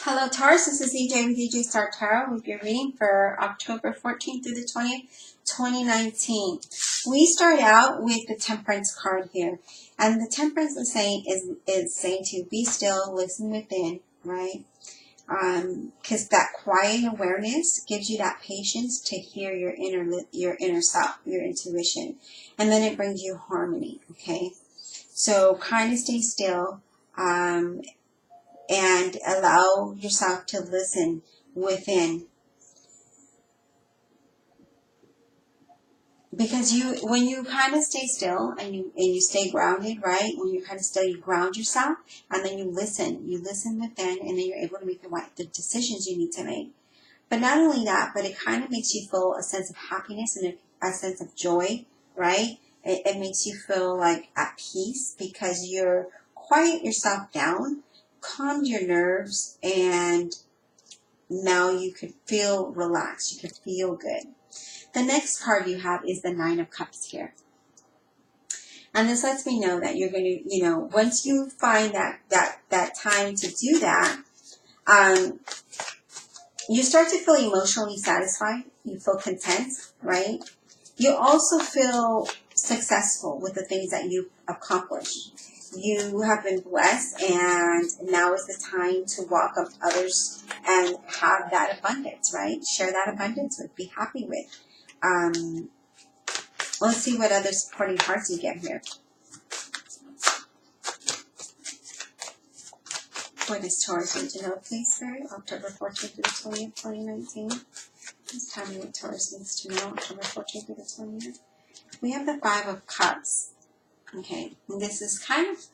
Hello Taurus, this is EJ with EJ Star Tarot with your reading for October 14th through the 20th, 2019. We start out with the Temperance card here. And the Temperance is saying to be still, listen within, right? Because that quiet awareness gives you that patience to hear your inner self, your intuition. And then it brings you harmony, okay? So kind of stay still. And allow yourself to listen within. Because when you kind of stay still and you stay grounded, right? When you're kind of still, you ground yourself and then you listen within, and then you're able to make the decisions you need to make. But not only that, but it kind of makes you feel a sense of happiness and a sense of joy, right? It makes you feel like at peace because you're quiet yourself down, calmed your nerves, and now you could feel relaxed. You could feel good. The next card you have is the Nine of Cups here. And this lets me know that you're going to, once you find that time to do that, you start to feel emotionally satisfied. You feel content, right? You also feel successful with the things that you've accomplished. You have been blessed, and now is the time to welcome others and have that abundance, right? Share that abundance with, be happy with. Let's see what other supporting cards you get here. What does Taurus need to know, please, Spirit? October 14th to the 20th, 2019. Just tell me what Taurus needs to know, October 14th to the 20th. We have the Five of Cups. Okay, and this is kind of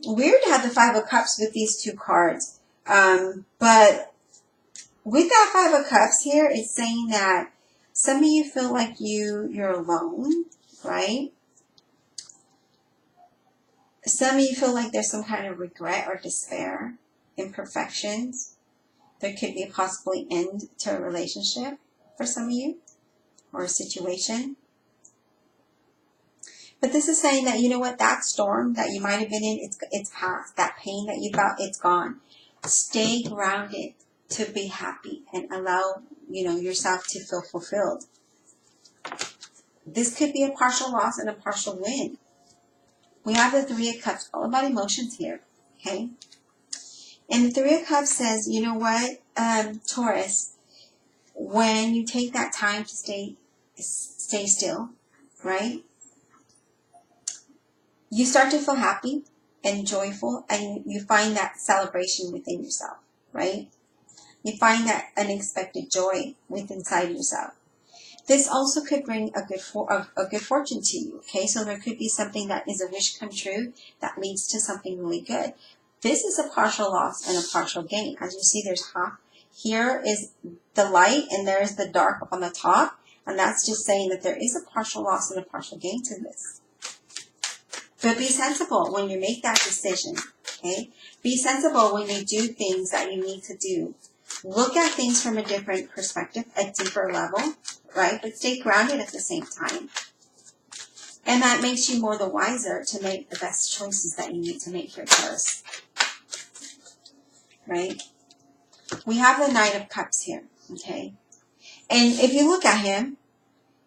weird to have the Five of Cups with these two cards. But with that Five of Cups here, it's saying that some of you feel like you're alone, right? Some of you feel like there's some kind of regret or despair, imperfections. There could be a possible end to a relationship for some of you, or a situation. But this is saying that, you know what, that storm that you might have been in, it's past. That pain that you felt, it's gone. Stay grounded to be happy and allow, yourself to feel fulfilled. This could be a partial loss and a partial win. We have the Three of Cups, all about emotions here, okay? And the Three of Cups says, you know what, Taurus, when you take that time to stay still, right? You start to feel happy and joyful, and you find that celebration within yourself, right? You find that unexpected joy within inside yourself. This also could bring a good fortune to you, okay? So there could be something that is a wish come true that leads to something really good. This is a partial loss and a partial gain. As you see, there's half. Here is the light, and there's the dark up on the top, and that's just saying that there is a partial loss and a partial gain to this. But be sensible when you make that decision, okay? Be sensible when you do things that you need to do. Look at things from a different perspective, a deeper level, right? But stay grounded at the same time. And that makes you more the wiser to make the best choices that you need to make here, Taurus. Right? We have the Knight of Cups here, okay? And if you look at him,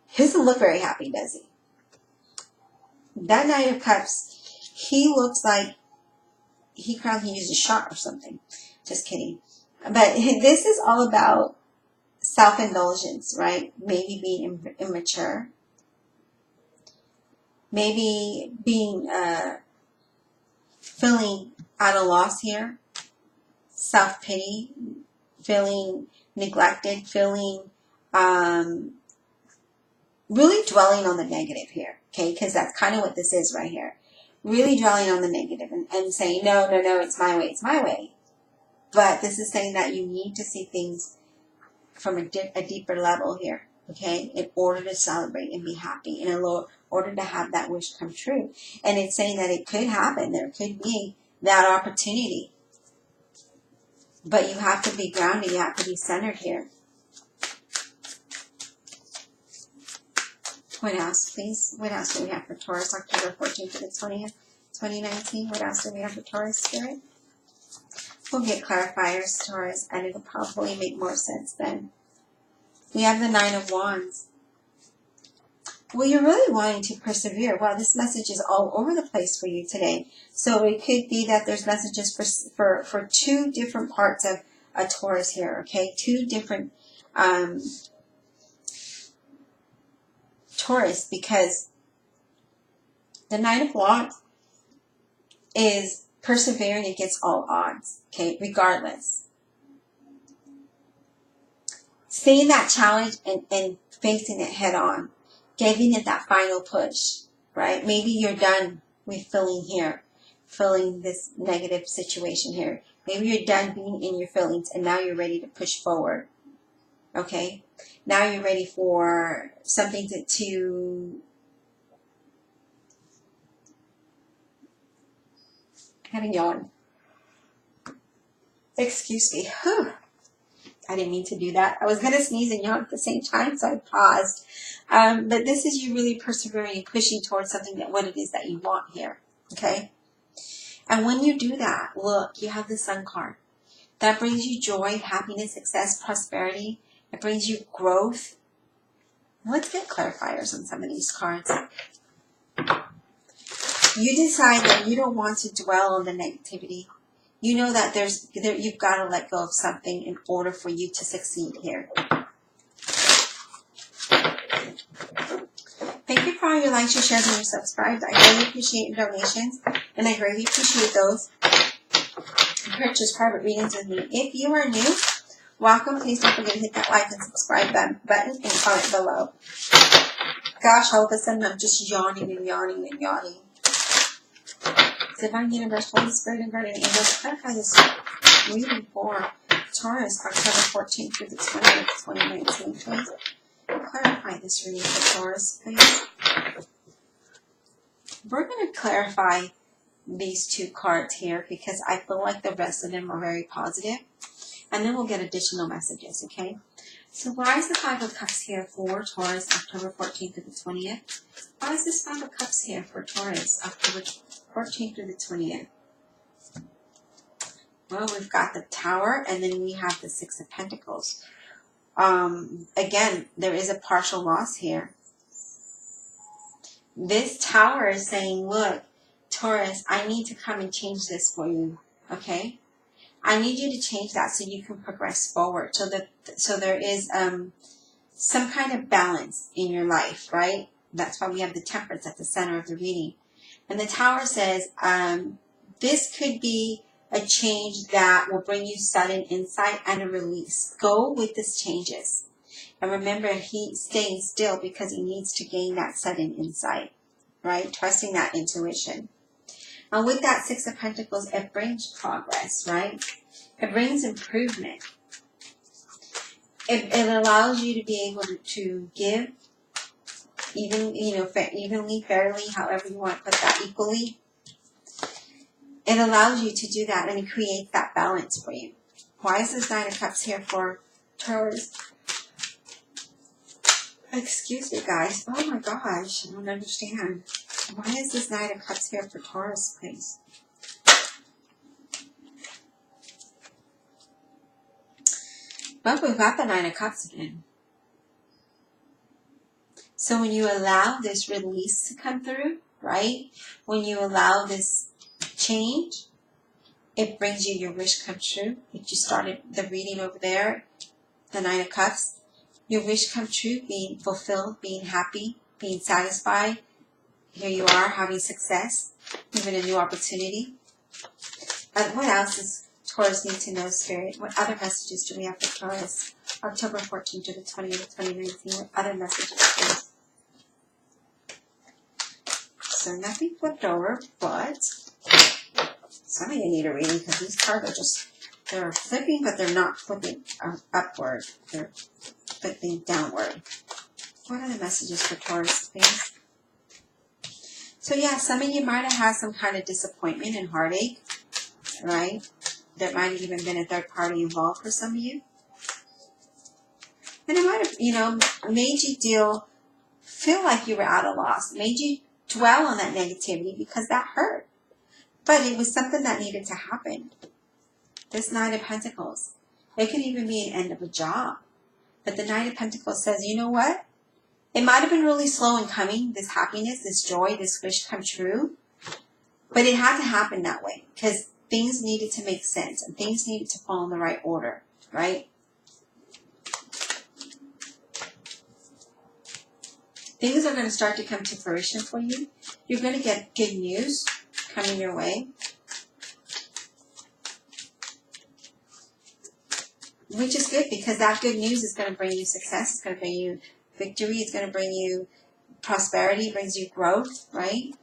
he doesn't look very happy, does he? That Knight of Cups, he looks like he probably used a shot or something. Just kidding. But this is all about self-indulgence, right? Maybe being immature. Maybe being, feeling at a loss here. Self-pity. Feeling neglected. Feeling, really dwelling on the negative here. Okay, because that's kind of what this is right here. Really dwelling on the negative and saying, no, it's my way, it's my way. But this is saying that you need to see things from a deeper level here, okay, in order to celebrate and be happy, in order to have that wish come true. And it's saying that it could happen. There could be that opportunity. But you have to be grounded. You have to be centered here. What else, please? What else do we have for Taurus, October 14th to the 20th, 2019? What else do we have for Taurus, Spirit? We'll get clarifiers, Taurus, and it'll probably make more sense then. We have the Nine of Wands. Well, you're really wanting to persevere. Well, this message is all over the place for you today. So it could be that there's messages for two different parts of a Taurus here, okay? Two different Taurus, because the Nine of Wands is persevering against all odds, okay? Regardless. Seeing that challenge and facing it head on. Giving it that final push, right? Maybe you're done with feeling this negative situation here. Maybe you're done being in your feelings and now you're ready to push forward, okay? Now you're ready for something to I had a yawn. Excuse me. Whew. I didn't mean to do that. I was going to sneeze and yawn at the same time, so I paused. But this is you really persevering and pushing towards something that what it is that you want here, okay? And when you do that, look, you have the Sun card. That brings you joy, happiness, success, prosperity. It brings you growth. Let's get clarifiers on some of these cards. You decide that you don't want to dwell on the negativity. You know that you've got to let go of something in order for you to succeed here. Thank you for all your likes, your shares, and your subscribes. I really appreciate your donations, and I greatly appreciate those who purchase private readings with me. If you are new, welcome. Please don't forget to hit that like and subscribe button and comment below. Gosh, all of a sudden I'm just yawning and yawning and yawning. Divine Universe, Holy Spirit, and Guardian Angels, clarify this reading for Taurus, October 14th through the 20th, 2019, please. Clarify this reading for Taurus, please. We're going to clarify these two cards here because I feel like the rest of them are very positive. And then we'll get additional messages, okay? So why is the Five of Cups here for Taurus, October 14th through the 20th? Why is this Five of Cups here for Taurus, October 14th through the 20th? Well, we've got the Tower, and then we have the Six of Pentacles. Again, there is a partial loss here. This Tower is saying, look, Taurus, I need to come and change this for you, okay? I need you to change that so you can progress forward, so there is some kind of balance in your life, right? That's why we have the Temperance at the center of the reading. And the Tower says, this could be a change that will bring you sudden insight and a release. Go with these changes. And remember, he's staying still because he needs to gain that sudden insight, right? Trusting that intuition. And with that Six of Pentacles, it brings progress, right? It brings improvement. It allows you to be able to give evenly, fairly, however you want to put that, equally. It allows you to do that, and it creates that balance for you. Why is this Nine of Cups here for Taurus? Excuse me, guys. Oh my gosh, I don't understand. Why is this Nine of Cups here for Taurus, please? Well, we've got the Nine of Cups again. So when you allow this release to come through, right? When you allow this change, it brings you your wish come true. If you started the reading over there, the Nine of Cups, your wish come true, being fulfilled, being happy, being satisfied. Here you are having success, even a new opportunity. What else does Taurus need to know, Spirit? What other messages do we have for Taurus? October 14th to the 20th, 2019. What other messages, please? So nothing flipped over, but some of you need a reading because these cards are just, they're flipping, but they're not flipping upward. They're flipping downward. What are the messages for Taurus, please? So yeah, some of you might have had some kind of disappointment and heartache, right? There might have even been a third party involved for some of you. And it might have, made you feel like you were at a loss, made you dwell on that negativity because that hurt. But it was something that needed to happen. This Knight of Pentacles. It could even be an end of a job. But the Knight of Pentacles says, you know what? It might have been really slow in coming, this happiness, this joy, this wish come true. But it had to happen that way because things needed to make sense and things needed to fall in the right order, right? Things are going to start to come to fruition for you. You're going to get good news coming your way. Which is good because that good news is going to bring you success. It's going to bring you victory. It's going to bring you prosperity. It brings you growth, right?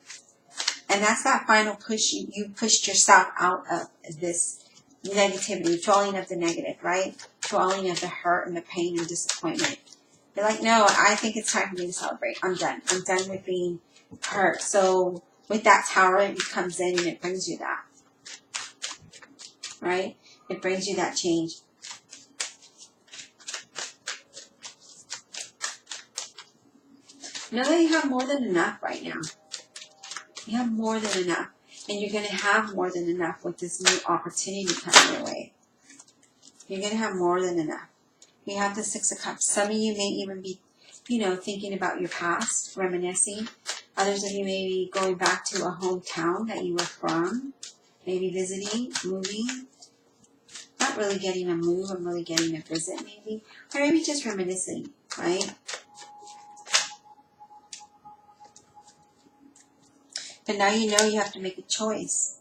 And that's that final push. You pushed yourself out of this negativity, dwelling of the negative, right? Dwelling of the hurt and the pain and disappointment. You're like, no, I think it's time for me to celebrate. I'm done. I'm done with being hurt. So with that Tower, it comes in and it brings you that, right? It brings you that change. Know that you have more than enough right now. You have more than enough. And you're going to have more than enough with this new opportunity coming your way. You're going to have more than enough. You have the Six of Cups. Some of you may even be, thinking about your past, reminiscing. Others of you may be going back to a hometown that you were from. Maybe visiting, moving. Not really getting a move, I'm really getting a visit maybe. Or maybe just reminiscing, right? But now you know you have to make a choice.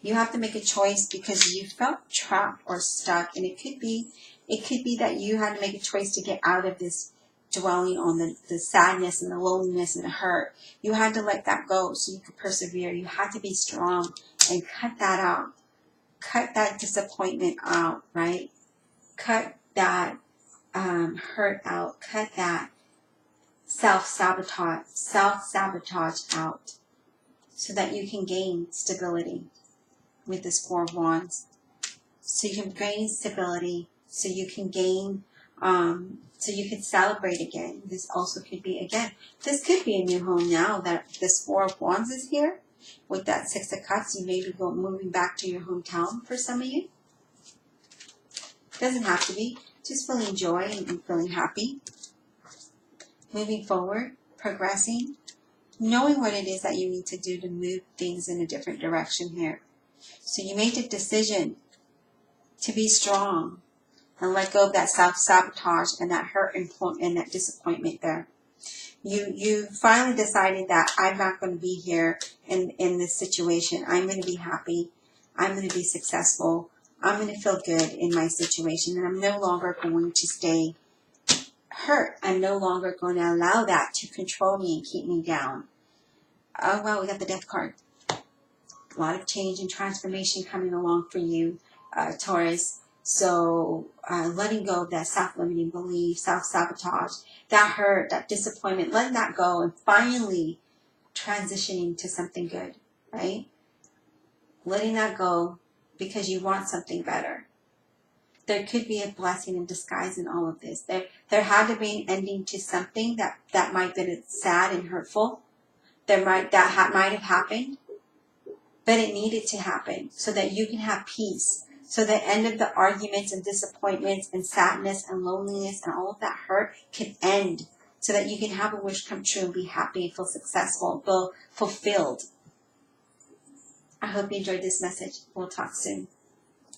You have to make a choice because you felt trapped or stuck. And it could be that you had to make a choice to get out of this dwelling on the sadness and the loneliness and the hurt. You had to let that go so you could persevere. You had to be strong and cut that out. Cut that disappointment out, right? Cut that hurt out. Cut that self-sabotage out so that you can gain stability with this Four of Wands. So you can gain stability, so you can gain, so you can celebrate again. This also could be, again, this could be a new home now that this Four of Wands is here. With that Six of Cups, you may be moving back to your hometown for some of you. Doesn't have to be. Just feeling joy and feeling happy. Moving forward, progressing, knowing what it is that you need to do to move things in a different direction here. So you made the decision to be strong and let go of that self-sabotage and that hurt and that disappointment there. You finally decided that I'm not going to be here in this situation. I'm going to be happy. I'm going to be successful. I'm going to feel good in my situation. And I'm no longer going to stay hurt. I'm no longer going to allow that to control me and keep me down. Oh, well, we got the Death card. A lot of change and transformation coming along for you, Taurus. So letting go of that self-limiting belief, self-sabotage, that hurt, that disappointment, letting that go and finally transitioning to something good, right? Letting that go because you want something better. There could be a blessing in disguise in all of this. There had to be an ending to something that might have been sad and hurtful. That might have happened, but it needed to happen so that you can have peace. So the end of the arguments and disappointments and sadness and loneliness and all of that hurt can end. So that you can have a wish come true and be happy and feel successful and feel fulfilled. I hope you enjoyed this message. We'll talk soon.